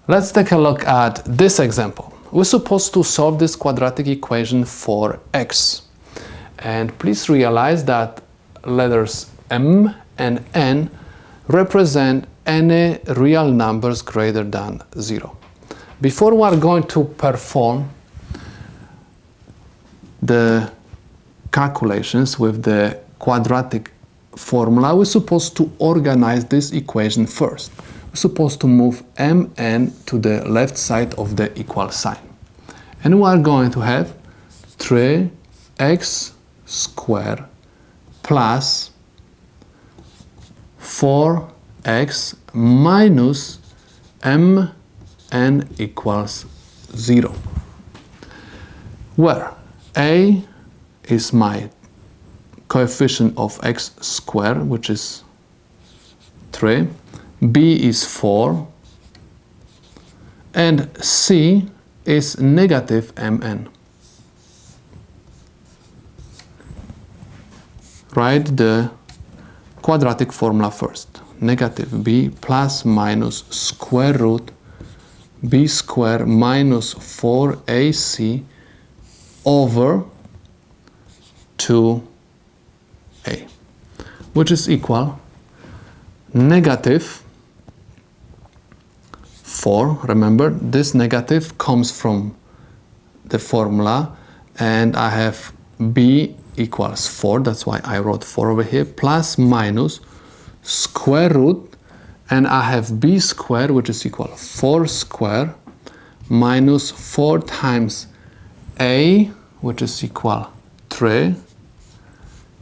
Let's take a look at this example. We're supposed to solve this quadratic equation for x. And please realize that letters m and n represent any real numbers greater than 0. Before we are going to perform the calculations with the quadratic formula, we're supposed to organize this equation first. We're supposed to move mn to the left side of the equal sign. And we are going to have 3x squared plus 4x minus mn equals 0, where a is my coefficient of x squared, which is 3, b is 4, and c is negative mn. Write the quadratic formula first. Negative b plus minus square root b squared minus 4ac over 2a, which is equal negative 4. Remember, this negative comes from the formula, and I have b equals 4, that's why I wrote 4 over here, plus minus square root, and I have b squared, which is equal 4 squared minus 4 times a, which is equal 3,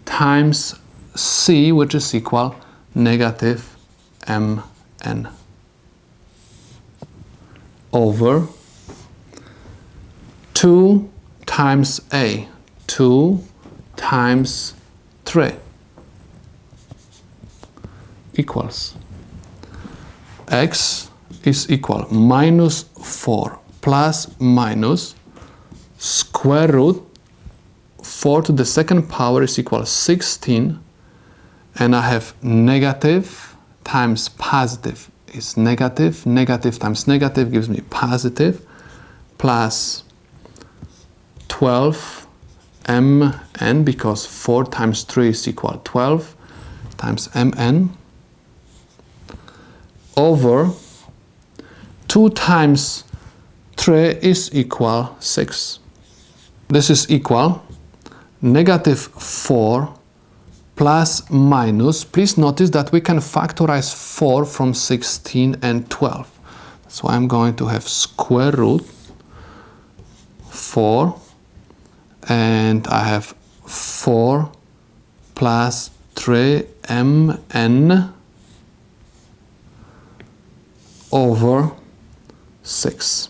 times c, which is equal negative mn, over 2 times a, 2 times 3 equals x is equal minus 4 plus minus square root 4 to the second power is equal 16, and I have negative times positive is negative, negative times negative gives me positive, plus 12 mn, because 4 times 3 is equal 12 times mn, over 2 times 3 is equal 6. This is equal negative 4 plus minus. Please notice that we can factorize 4 from 16 and 12. So I'm going to have square root 4, and I have 4 plus 3mn over 6.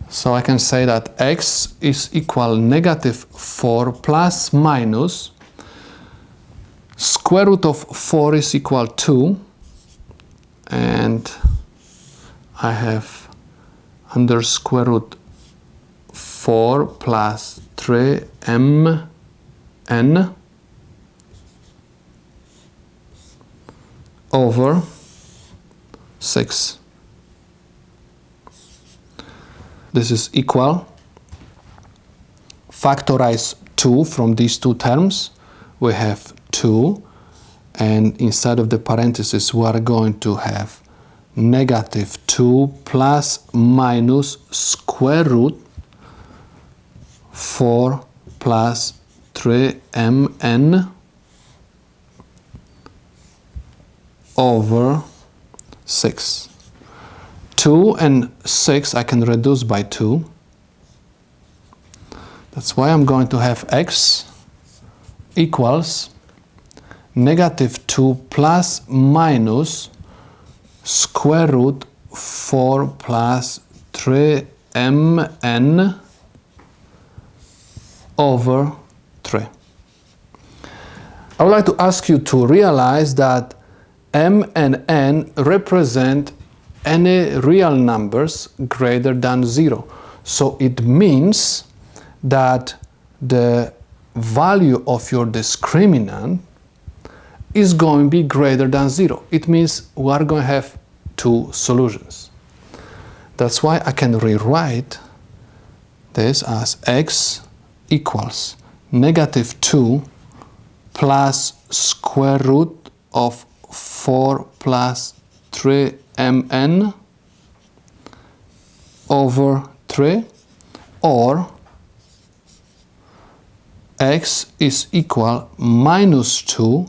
So I can say that x is equal negative 4 plus minus square root of 4 is equal 2, and I have under square root 4 plus 3mn over 6. This is equal, factorize 2 from these two terms, we have 2, and inside of the parentheses we are going to have negative 2 plus minus square root 4 plus 3mn over 6. 2 and 6 I can reduce by 2. That's why I'm going to have x equals negative 2 plus minus square root 4 plus 3mn over 3. I would like to ask you to realize that m and n represent any real numbers greater than 0. So it means that the value of your discriminant is going to be greater than 0. It means we are going to have two solutions. That's why I can rewrite this as x equals -2 plus square root of 4 plus 3mn over 3, or x is equal -2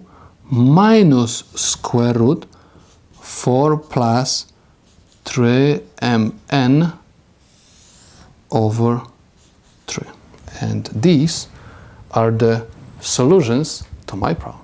minus square root 4 plus 3mn over 3. And these are the solutions to my problem.